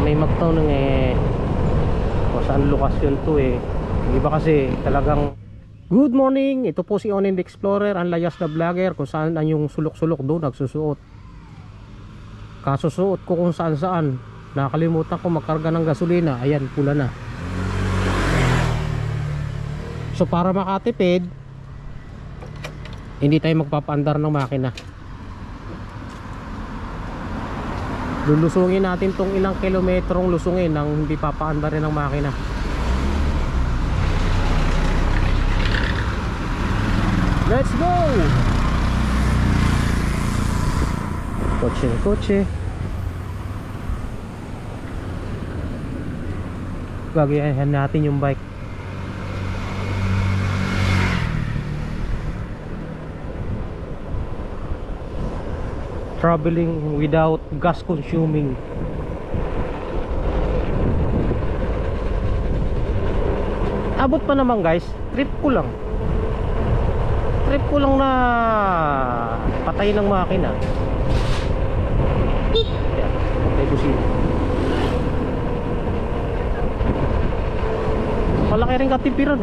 may magtanong kung saan lokasyon to iba kasi talagang. Good morning, ito po si Onin the Explorer, ang layas na vlogger, kung saan ang yung sulok-sulok doon nagsusuot. Kasusuot ko kung saan saan, nakalimutan ko magkarga ng gasolina. Ayan, pula na. So para makatipid, hindi tayo magpapaandar ng makina. Lulusungin natin tong ilang kilometrong lusungin nang hindi papaandarin ng makina. Let's go! Kotse na kotse. Gagayahin natin yung bike. Traveling without gas consuming. Abot pa naman guys, trip ko lang na patay ng makina. Yan, may busina. Malaki rin katipiran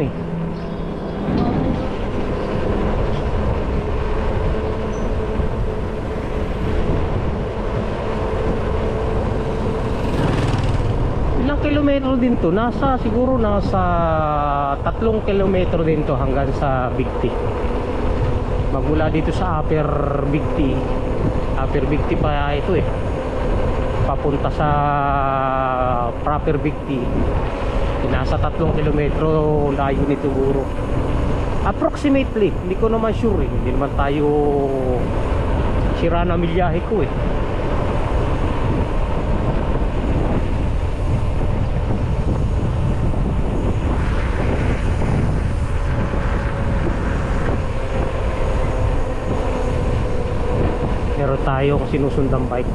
Ilang kilometro din to? Siguro nasa 3 kilometro din to hanggang sa Big T. Magmula dito sa Upper Big T pa ito papunta sa proper Big T, nasa 3 kilometro layo nito siguro approximately. Hindi ko naman sure hindi naman tayo sira na milyahe ko Pero tayo kung sinusundang bike.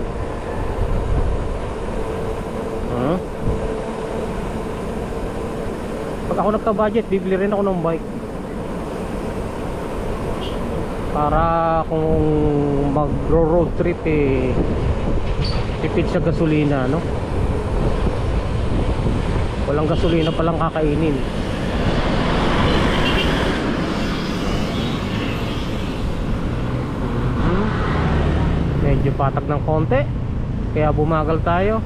Pag ako nagka-budget, bibili rin ako ng bike. Para kung mag-road trip tipid sa gasolina, no? Walang gasolina palang kakainin. Medyo patag ng konti, kaya bumagal tayo.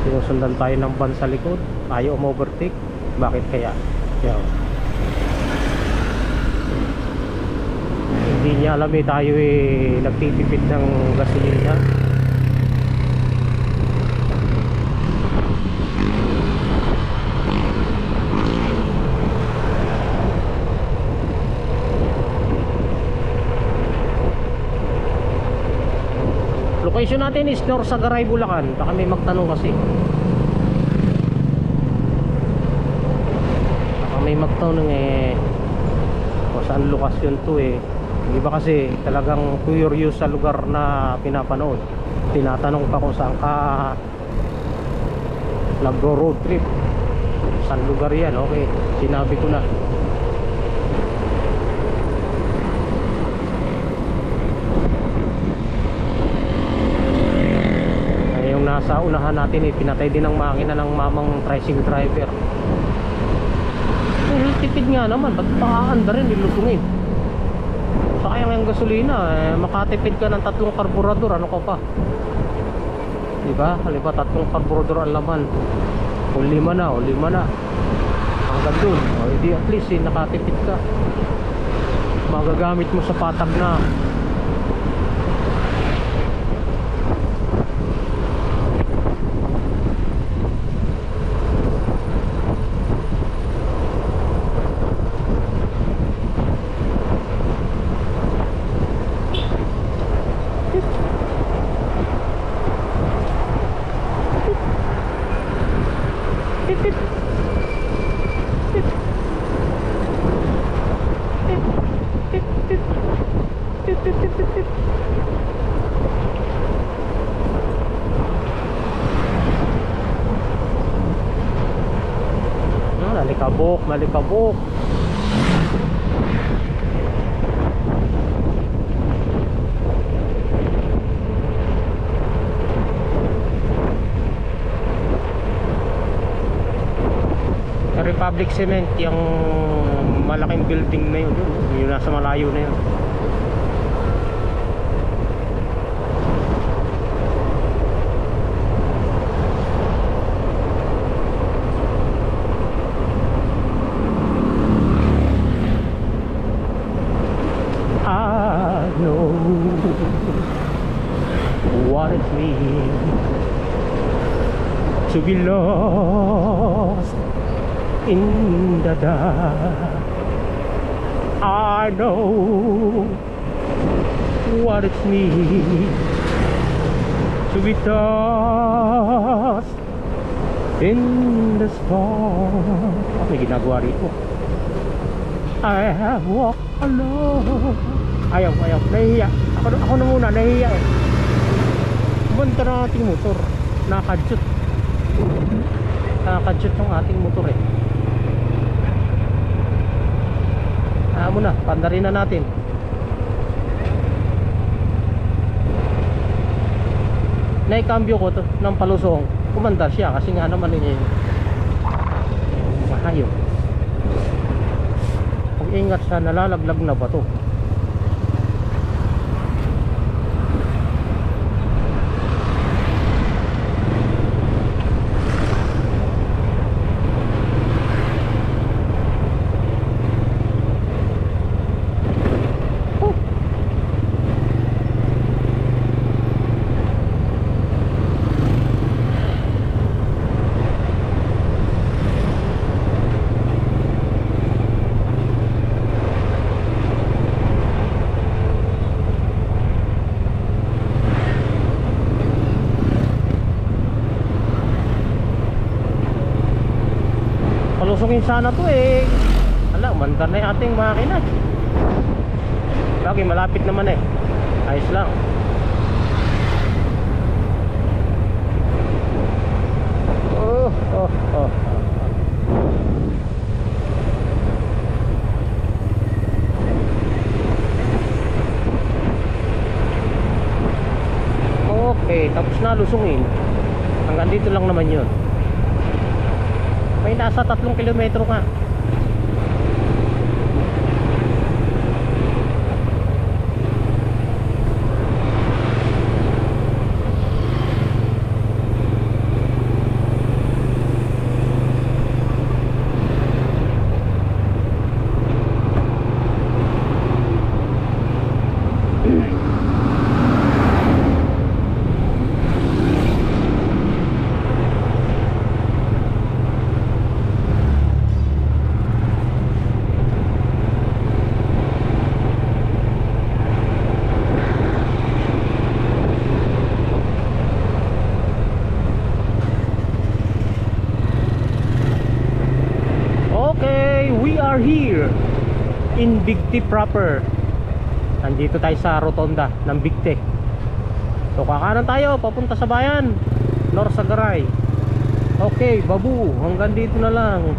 Sinusundan tayo ng van sa likod, ayaw umovertake. Bakit kaya? Hindi niya alam tayo nagtitipid ng gasolina. Location natin is Norsagaray, Bulacan. Baka may magtanong kasi. Baka may magtanong kung saan lokasyon to Iba kasi talagang curious sa lugar na pinapanood. Tinatanong pa kung saan ka nagro-road trip. Saan lugar yan? Okay, sinabi ko na. Nasa unahan natin pinatay din ang makina ng mamang tricycle driver. Tipid nga naman, ba't pakaanda rin nilusungin? Sayang yung gasolina makatipid ka ng 3 karburador, ano ka pa? Diba? Halimbawa 3 karburador ang laman, o 5 na hanggang dun, hindi at least nakatipid ka. Magagamit mo sa patag na. Republic Cement, yung malaking building na yun, yung nasa malayo na yun. I know what it means to be lost in the dark. I know what it means to be tossed in the storm. May ginagawa rito. I have walked alone. Ayaw, nahihiya. Ako na muna, nahihiya eh. Banta na ating motor. Nakadyot yung ating motor eh. Muna, pandarin na natin. Naikambyo ko to ng palusong. Kumanda siya kasi nga naman yun mahayo. Pag-ingat sa nalalaglag na bato. Palusungin sana to eh. Ala, umandar na yung ating makina. Lagi malapit naman eh. Ayos lang. Okay, tapos na lusungin. Hanggang dito lang naman yun. May nasa 3 kilometro nga. Here in Bigti proper. Nandito tayo sa rotonda ng Bigti. So kakanan tayo papunta sa bayan Norsagaray. Okay, babu, hanggang dito na lang.